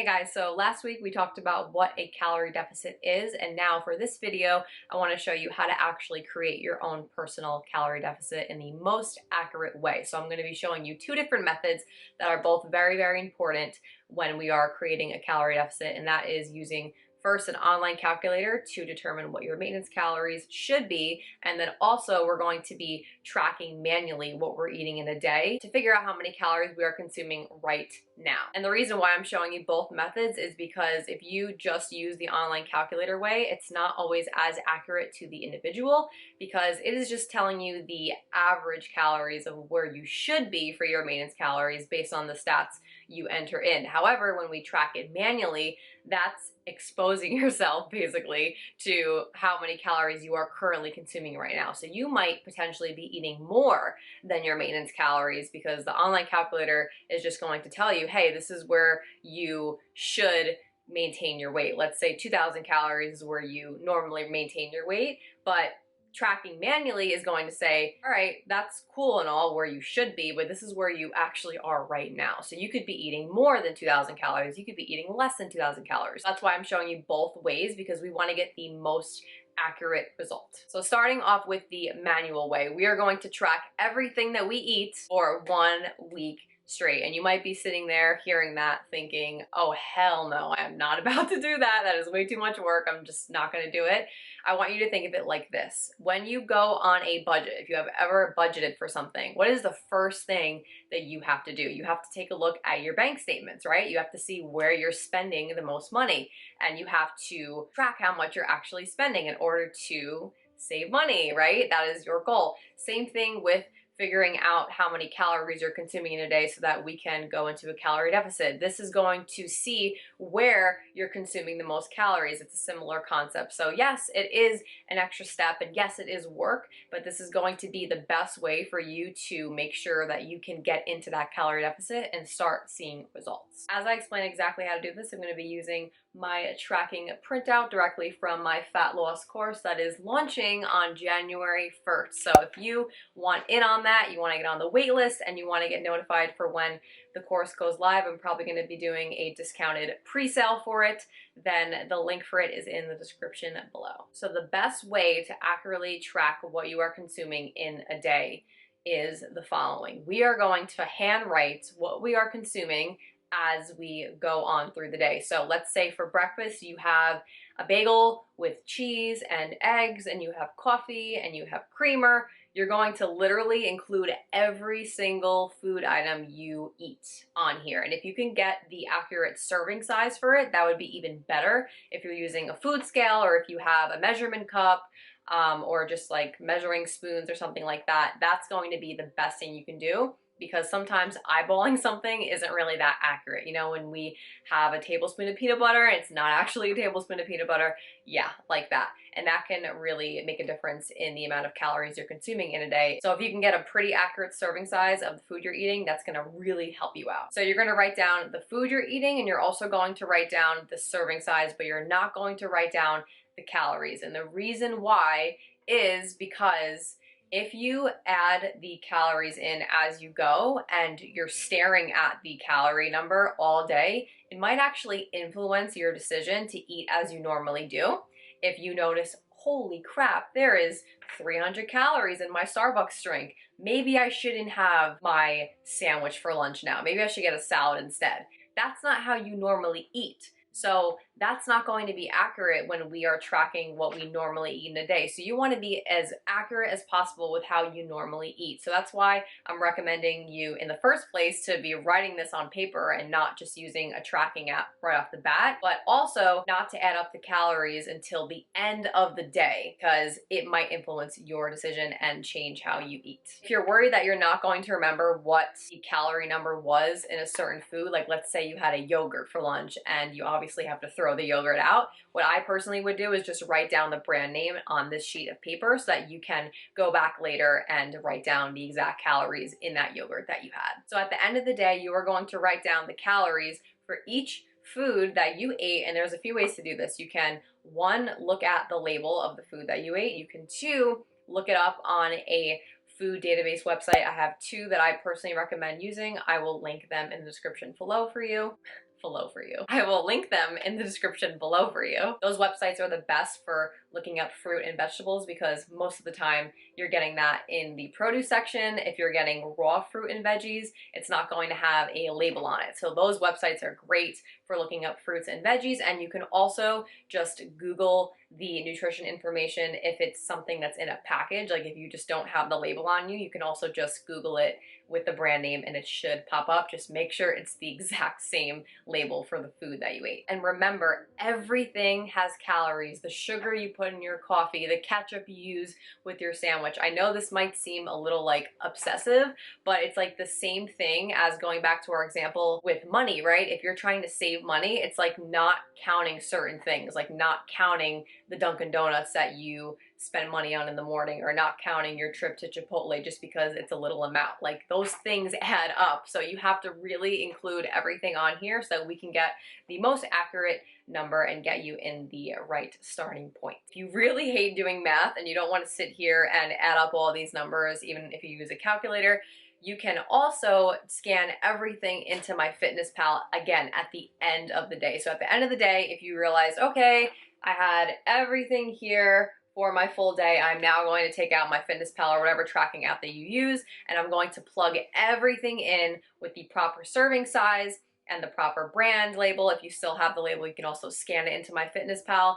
Hey guys, so last week we talked about what a calorie deficit is, and now for this video, I want to show you how to actually create your own personal calorie deficit in the most accurate way. So I'm going to be showing you two different methods that are both very, very important when we are creating a calorie deficit, and that is using first an online calculator to determine what your maintenance calories should be, and then also we're going to be tracking manually what we're eating in a day to figure out how many calories we are consuming right now. And the reason why I'm showing you both methods is because if you just use the online calculator way, it's not always as accurate to the individual because it is just telling you the average calories of where you should be for your maintenance calories based on the stats you enter in. However, when we track it manually, that's exposing yourself basically to how many calories you are currently consuming right now. So you might potentially be eating more than your maintenance calories because the online calculator is just going to tell you, hey, this is where you should maintain your weight. Let's say 2,000 calories is where you normally maintain your weight, but tracking manually is going to say, all right, that's cool and all where you should be, but this is where you actually are right now. So you could be eating more than 2,000 calories. You could be eating less than 2,000 calories. That's why I'm showing you both ways, because we want to get the most accurate result. So starting off with the manual way, we are going to track everything that we eat for 1 week straight. And you might be sitting there hearing that thinking, oh, hell no, I am not about to do that. That is way too much work. I'm just not going to do it. I want you to think of it like this. When you go on a budget, if you have ever budgeted for something, what is the first thing that you have to do? You have to take a look at your bank statements, right? You have to see where you're spending the most money, and you have to track how much you're actually spending in order to save money, right? That is your goal. Same thing with figuring out how many calories you're consuming in a day so that we can go into a calorie deficit. This is going to see where you're consuming the most calories. It's a similar concept. So yes, it is an extra step, and yes, it is work, but this is going to be the best way for you to make sure that you can get into that calorie deficit and start seeing results. As I explain exactly how to do this, I'm going to be using my tracking printout directly from my fat loss course that is launching on January 1st. So if you want in on that, you want to get on the wait list, and you want to get notified for when the course goes live, I'm probably going to be doing a discounted pre-sale for it, then the link for it is in the description below. So the best way to accurately track what you are consuming in a day is the following. We are going to handwrite what we are consuming as we go on through the day. So let's say for breakfast you have a bagel with cheese and eggs, and you have coffee and you have creamer. You're going to literally include every single food item you eat on here. And if you can get the accurate serving size for it, that would be even better. If you're using a food scale, or if you have a measurement cup, or just like measuring spoons or something like that, that's going to be the best thing you can do, because sometimes eyeballing something isn't really that accurate. You know, when we have a tablespoon of peanut butter, it's not actually a tablespoon of peanut butter. Yeah, like that. And that can really make a difference in the amount of calories you're consuming in a day. So if you can get a pretty accurate serving size of the food you're eating, that's gonna really help you out. So you're gonna write down the food you're eating, and you're also going to write down the serving size, but you're not going to write down the calories. And the reason why is because if you add the calories in as you go and you're staring at the calorie number all day, it might actually influence your decision to eat as you normally do. If you notice, holy crap, there is 300 calories in my Starbucks drink. Maybe I shouldn't have my sandwich for lunch now. Maybe I should get a salad instead. That's not how you normally eat. So that's not going to be accurate when we are tracking what we normally eat in a day. So you want to be as accurate as possible with how you normally eat. So that's why I'm recommending you in the first place to be writing this on paper and not just using a tracking app right off the bat, but also not to add up the calories until the end of the day, because it might influence your decision and change how you eat. If you're worried that you're not going to remember what the calorie number was in a certain food, like let's say you had a yogurt for lunch and you obviously have to throw the yogurt out, what I personally would do is just write down the brand name on this sheet of paper so that you can go back later and write down the exact calories in that yogurt that you had. So at the end of the day, you are going to write down the calories for each food that you ate, and there's a few ways to do this. You can, one, look at the label of the food that you ate. You can, two, look it up on a food database website. I have two that I personally recommend using. I will link them in the description below for you. below for you. I will link them in the description below for you. Those websites are the best for looking up fruit and vegetables because most of the time you're getting that in the produce section. If you're getting raw fruit and veggies, it's not going to have a label on it. So those websites are great for looking up fruits and veggies, and you can also just Google the nutrition information if it's something that's in a package. Like if you just don't have the label on you, you can also just Google it with the brand name and it should pop up. Just make sure it's the exact same label for the food that you ate. And remember, everything has calories. The sugar you put in your coffee, the ketchup you use with your sandwich. I know this might seem a little like obsessive, but it's like the same thing as going back to our example with money, right? If you're trying to save money, it's like not counting certain things, like not counting the Dunkin' Donuts that you spend money on in the morning, or not counting your trip to Chipotle just because it's a little amount. Like those things add up. So you have to really include everything on here so we can get the most accurate number and get you in the right starting point. If you really hate doing math and you don't want to sit here and add up all these numbers, even if you use a calculator, you can also scan everything into MyFitnessPal again at the end of the day. So at the end of the day, if you realize, okay, I had everything here for my full day, I'm now going to take out MyFitnessPal or whatever tracking app that you use, and I'm going to plug everything in with the proper serving size and the proper brand label. If you still have the label, you can also scan it into MyFitnessPal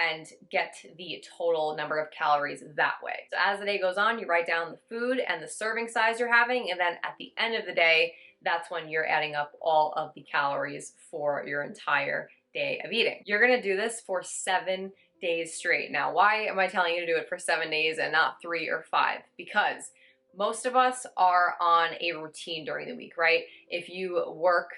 and get the total number of calories that way. So as the day goes on, you write down the food and the serving size you're having, and then at the end of the day, that's when you're adding up all of the calories for your entire day of eating. You're gonna do this for 7 days straight. Now, why am I telling you to do it for 7 days and not 3 or 5? Because most of us are on a routine during the week, right? If you work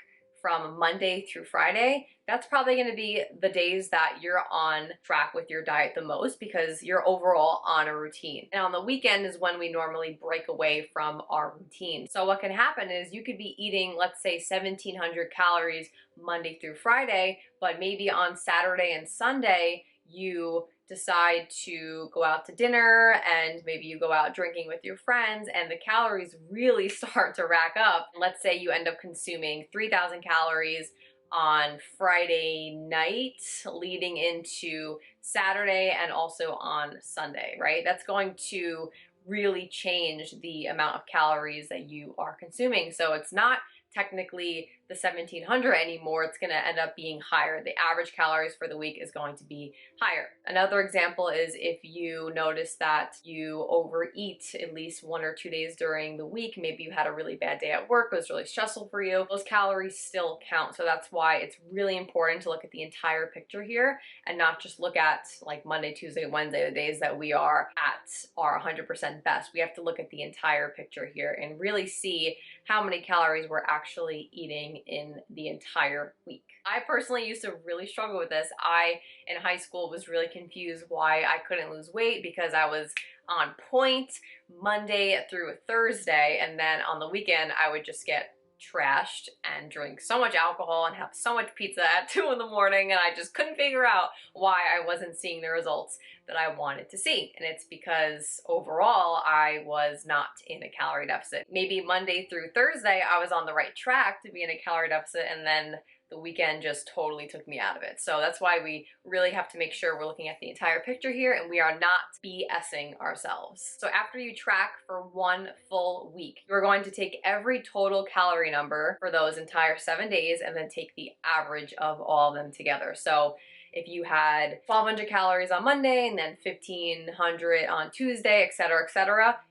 from Monday through Friday, that's probably going to be the days that you're on track with your diet the most because you're overall on a routine. And on the weekend is when we normally break away from our routine. So what can happen is you could be eating, let's say 1,700 calories Monday through Friday, but maybe on Saturday and Sunday, you decide to go out to dinner and maybe you go out drinking with your friends and the calories really start to rack up. Let's say you end up consuming 3,000 calories on Friday night leading into Saturday and also on Sunday, right? That's going to really change the amount of calories that you are consuming. So it's not technically the 1,700 anymore, it's gonna end up being higher. The average calories for the week is going to be higher. Another example is if you notice that you overeat at least 1 or 2 days during the week, maybe you had a really bad day at work, it was really stressful for you, those calories still count. So that's why it's really important to look at the entire picture here and not just look at like Monday, Tuesday, Wednesday, the days that we are at our 100% best. We have to look at the entire picture here and really see how many calories we're actually eating in the entire week. I personally used to really struggle with this. I, in high school, was really confused why I couldn't lose weight because I was on point Monday through Thursday, and then on the weekend, I would just get trashed and drink so much alcohol and have so much pizza at 2 in the morning, and I just couldn't figure out why I wasn't seeing the results that I wanted to see. And it's because overall I was not in a calorie deficit. Maybe Monday through Thursday I was on the right track to be in a calorie deficit, and then the weekend just totally took me out of it. So that's why we really have to make sure we're looking at the entire picture here and we are not BSing ourselves. So after you track for 1 full week, you're going to take every total calorie number for those entire 7 days and then take the average of all of them together. So if you had 1,200 calories on Monday and then 1,500 on Tuesday, etc.,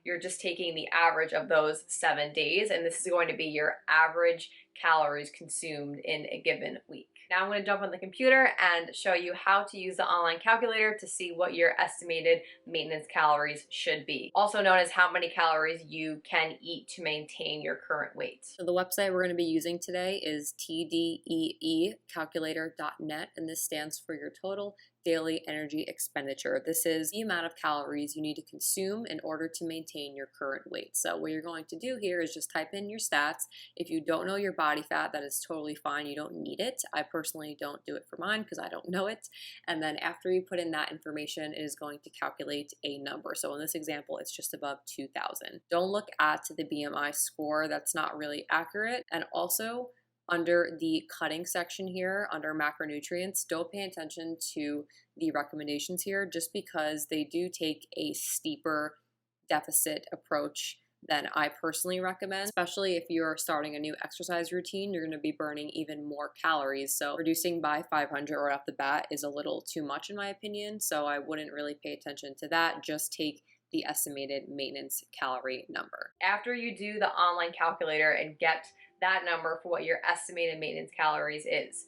you're just taking the average of those 7 days, and this is going to be your average calories consumed in a given week. Now I'm going to jump on the computer and show you how to use the online calculator to see what your estimated maintenance calories should be. Also known as how many calories you can eat to maintain your current weight. So the website we're going to be using today is tdeecalculator.net, and this stands for your total daily energy expenditure. This is the amount of calories you need to consume in order to maintain your current weight. So what you're going to do here is just type in your stats. If you don't know your body fat, that is totally fine. You don't need it. I personally don't do it for mine because I don't know it. And then after you put in that information, it is going to calculate a number. So in this example, it's just above 2,000. Don't look at the BMI score. That's not really accurate. And also, Under the cutting section here, under macronutrients, don't pay attention to the recommendations here just because they do take a steeper deficit approach than I personally recommend, especially if you're starting a new exercise routine. You're going to be burning even more calories. So reducing by 500 right off the bat is a little too much in my opinion. So I wouldn't really pay attention to that. Just take the estimated maintenance calorie number. After you do the online calculator and get that number for what your estimated maintenance calories is,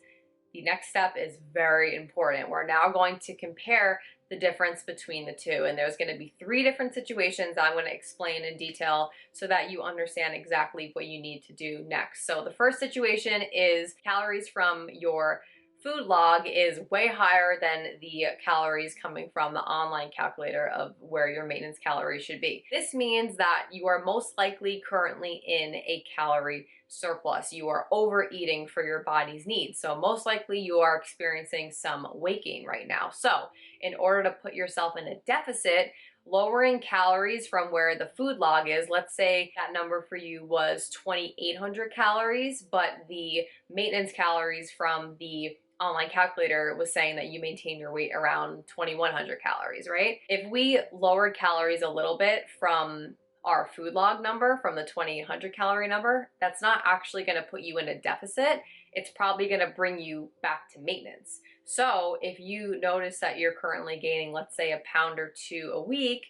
the next step is very important. We're now going to compare the difference between the two. And there's going to be 3 different situations I'm going to explain in detail so that you understand exactly what you need to do next. So the first situation is calories from your food log is way higher than the calories coming from the online calculator of where your maintenance calories should be. This means that you are most likely currently in a calorie surplus. You are overeating for your body's needs. So most likely you are experiencing some weight gain right now. So in order to put yourself in a deficit, lowering calories from where the food log is, let's say that number for you was 2,800 calories, but the maintenance calories from the online calculator was saying that you maintain your weight around 2,100 calories, right? If we lowered calories a little bit from our food log number, from the 2,800 calorie number, that's not actually going to put you in a deficit. It's probably going to bring you back to maintenance. So if you notice that you're currently gaining, let's say, a pound or 2 a week,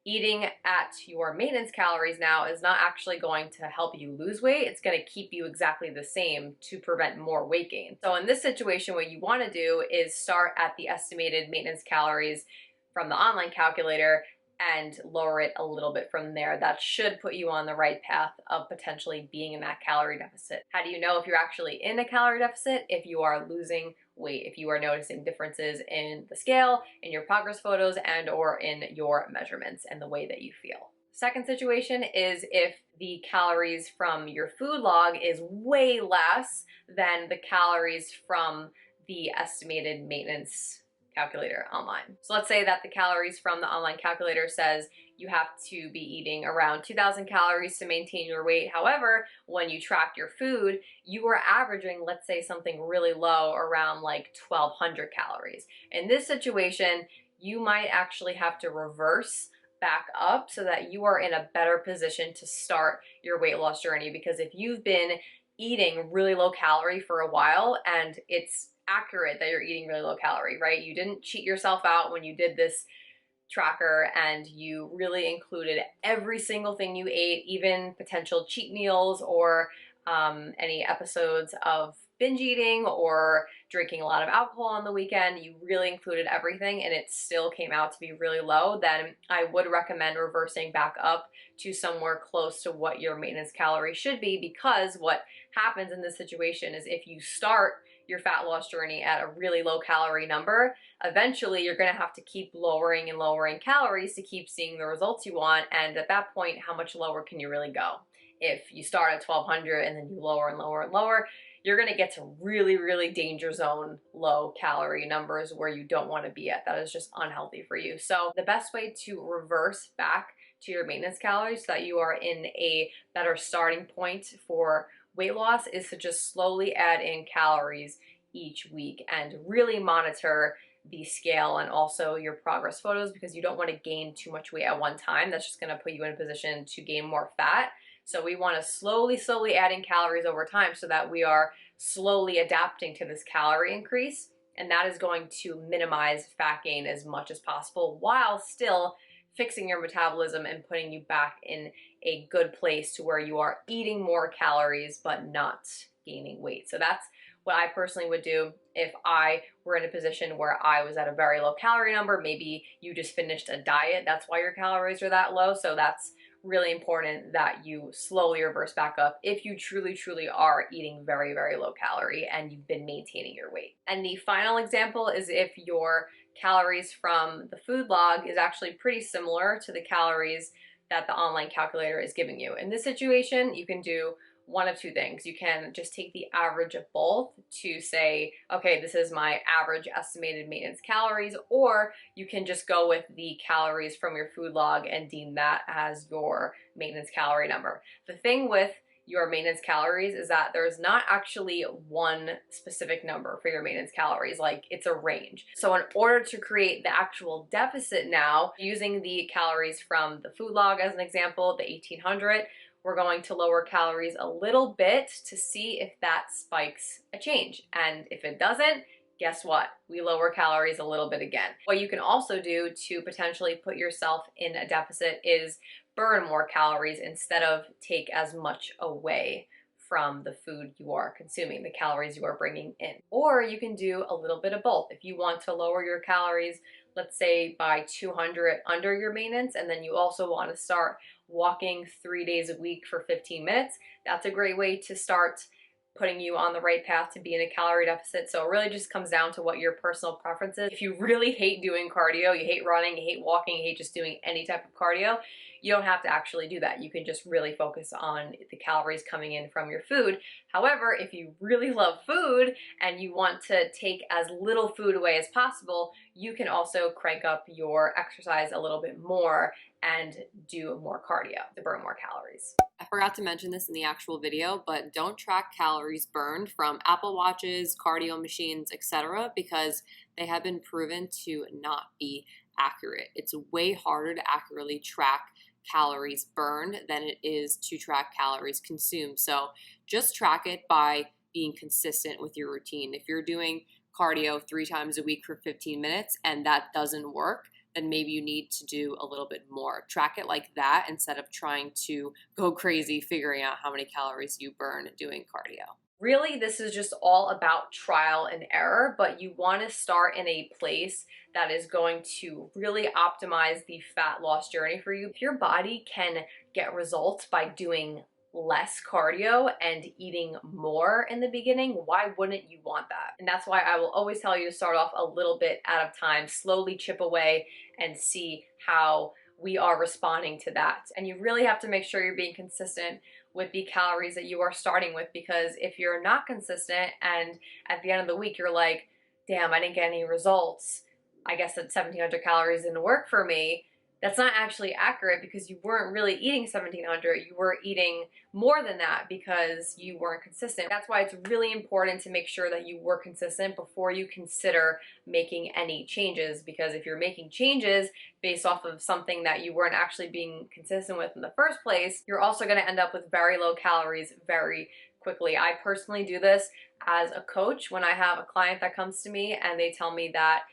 eating at your maintenance calories now is not actually going to help you lose weight. It's going to keep you exactly the same to prevent more weight gain. So in this situation, what you want to do is start at the estimated maintenance calories from the online calculator and lower it a little bit from there. That should put you on the right path of potentially being in that calorie deficit. How do you know if you're actually in a calorie deficit? If you are losing weight, if you are noticing differences in the scale, in your progress photos, and or in your measurements and the way that you feel. Second situation is if the calories from your food log is way less than the calories from the estimated maintenance calculator online. So let's say that the calories from the online calculator says you have to be eating around 2,000 calories to maintain your weight. However, when you track your food, you are averaging, let's say, something really low, around like 1,200 calories. In this situation, you might actually have to reverse back up so that you are in a better position to start your weight loss journey. Because if you've been eating really low calorie for a while and it's accurate that you're eating really low calorie, right? You didn't cheat yourself out when you did this tracker and you really included every single thing you ate, even potential cheat meals or any episodes of binge eating or drinking a lot of alcohol on the weekend. You really included everything and it still came out to be really low. Then I would recommend reversing back up to somewhere close to what your maintenance calorie should be, because what happens in this situation is if you start your fat loss journey at a really low calorie number, eventually you're going to have to keep lowering and lowering calories to keep seeing the results you want. And at that point, how much lower can you really go? If you start at 1,200 and then you lower and lower and lower, you're going to get to really, really danger zone low calorie numbers where you don't want to be at. That is just unhealthy for you. So the best way to reverse back to your maintenance calories so that you are in a better starting point for weight loss is to just slowly add in calories each week and really monitor the scale and also your progress photos, because you don't want to gain too much weight at one time. That's just going to put you in a position to gain more fat. So we want to slowly add in calories over time so that we are slowly adapting to this calorie increase. And that is going to minimize fat gain as much as possible while still fixing your metabolism and putting you back in a good place to where you are eating more calories but not gaining weight. So that's what I personally would do if I were in a position where I was at a very low calorie number. Maybe you just finished a diet, that's why your calories are that low. So that's really important that you slowly reverse back up if you truly are eating very, very low calorie and you've been maintaining your weight. And the final example is if your calories from the food log is actually pretty similar to the calories that the online calculator is giving you. In this situation, you can do one of two things. You can just take the average of both to say, okay, this is my average estimated maintenance calories, or you can just go with the calories from your food log and deem that as your maintenance calorie number. The thing with your maintenance calories is that there's not actually one specific number for your maintenance calories, like it's a range. So in order to create the actual deficit now, using the calories from the food log as an example, the 1800, we're going to lower calories a little bit to see if that spikes a change. And if it doesn't, guess what? We lower calories a little bit again. What you can also do to potentially put yourself in a deficit is burn more calories instead of take as much away from the food you are consuming, the calories you are bringing in. Or you can do a little bit of both. If you want to lower your calories, let's say by 200 under your maintenance, and then you also want to start walking 3 days a week for 15 minutes, that's a great way to start putting you on the right path to be in a calorie deficit. So it really just comes down to what your personal preference is. If you really hate doing cardio, you hate running, you hate walking, you hate just doing any type of cardio, you don't have to actually do that. You can just really focus on the calories coming in from your food. However, if you really love food and you want to take as little food away as possible, you can also crank up your exercise a little bit more and do more cardio to burn more calories. I forgot to mention this in the actual video, but don't track calories burned from Apple Watches, cardio machines, etc., because they have been proven to not be accurate. It's way harder to accurately track calories burned than it is to track calories consumed. So just track it by being consistent with your routine. If you're doing cardio 3 times a week for 15 minutes and that doesn't work, then maybe you need to do a little bit more. Track it like that instead of trying to go crazy figuring out how many calories you burn doing cardio. Really, this is just all about trial and error, but you want to start in a place that is going to really optimize the fat loss journey for you. If your body can get results by doing less cardio and eating more in the beginning, why wouldn't you want that? And that's why I will always tell you to start off a little bit at a time, slowly chip away and see how we are responding to that. And you really have to make sure you're being consistent with the calories that you are starting with, because if you're not consistent and at the end of the week you're like, damn, I didn't get any results, I guess that 1700 calories didn't work for me, that's not actually accurate because you weren't really eating 1700, you were eating more than that because you weren't consistent. That's why it's really important to make sure that you were consistent before you consider making any changes, because if you're making changes based off of something that you weren't actually being consistent with in the first place, you're also going to end up with very low calories very quickly. I personally do this as a coach when I have a client that comes to me and they tell me that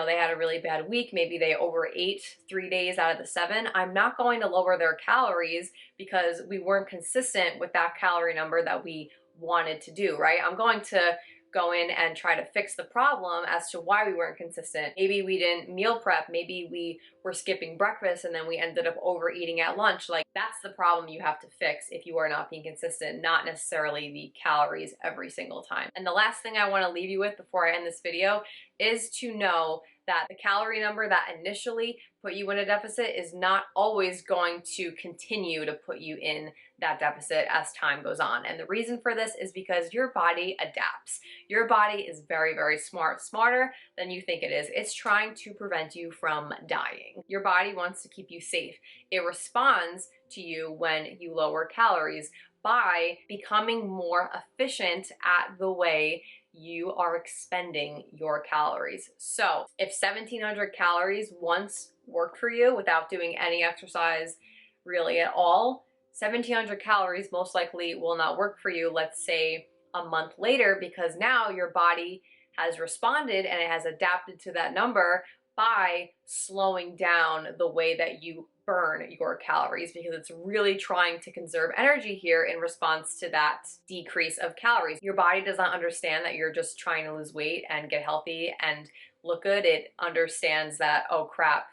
they had a really bad week, maybe they overate 3 days out of the 7, I'm not going to lower their calories because we weren't consistent with that calorie number that we wanted to do, right? I'm going to go in and try to fix the problem as to why we weren't consistent. Maybe we didn't meal prep, maybe we were skipping breakfast and then we ended up overeating at lunch. Like, that's the problem you have to fix if you are not being consistent, not necessarily the calories every single time. And the last thing I want to leave you with before I end this video is to know that the calorie number that initially put you in a deficit is not always going to continue to put you in that deficit as time goes on. And the reason for this is because your body adapts. Your body is very, very smart, smarter than you think it is. It's trying to prevent you from dying. Your body wants to keep you safe. It responds to you when you lower calories by becoming more efficient at the way you are expending your calories. So if 1700 calories once worked for you without doing any exercise really at all, 1700 calories most likely will not work for you, let's say a month later, because now your body has responded and it has adapted to that number by slowing down the way that you burn your calories, because it's really trying to conserve energy here in response to that decrease of calories. Your body does not understand that you're just trying to lose weight and get healthy and look good. It understands that, oh crap,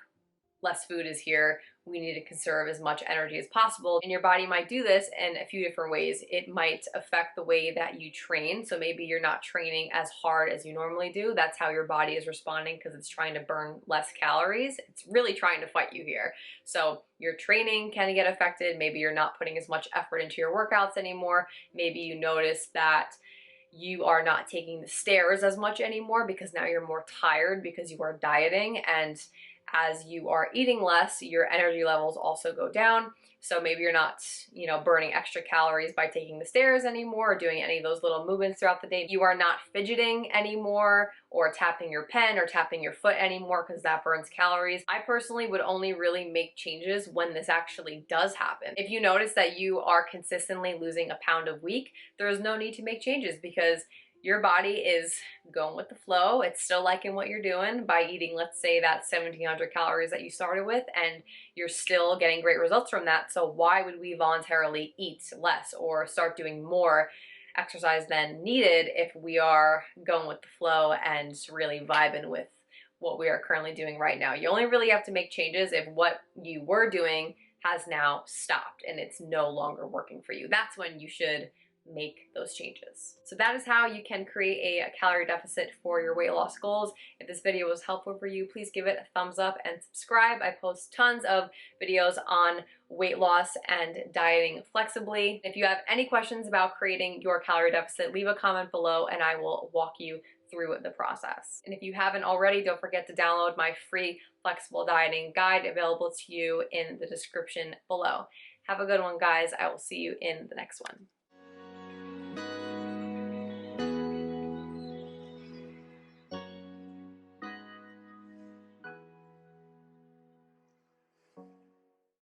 less food is here, we need to conserve as much energy as possible. And your body might do this in a few different ways. It might affect the way that you train. So maybe you're not training as hard as you normally do. That's how your body is responding, because it's trying to burn less calories. It's really trying to fight you here. So your training can get affected. Maybe you're not putting as much effort into your workouts anymore. Maybe you notice that you are not taking the stairs as much anymore because now you're more tired because you are dieting, and as you are eating less, your energy levels also go down. So maybe you're not, burning extra calories by taking the stairs anymore or doing any of those little movements throughout the day. You are not fidgeting anymore or tapping your pen or tapping your foot anymore because that burns calories. I personally would only really make changes when this actually does happen. If you notice that you are consistently losing a pound a week, there is no need to make changes because your body is going with the flow. It's still liking what you're doing by eating, let's say, that 1,700 calories that you started with, and you're still getting great results from that. So why would we voluntarily eat less or start doing more exercise than needed if we are going with the flow and really vibing with what we are currently doing right now? You only really have to make changes if what you were doing has now stopped and it's no longer working for you. That's when you should make those changes. So that is how you can create a calorie deficit for your weight loss goals. If this video was helpful for you, please give it a thumbs up and subscribe. I post tons of videos on weight loss and dieting flexibly. If you have any questions about creating your calorie deficit, leave a comment below and I will walk you through the process. And if you haven't already, don't forget to download my free flexible dieting guide available to you in the description below. Have a good one, guys. I will see you in the next one.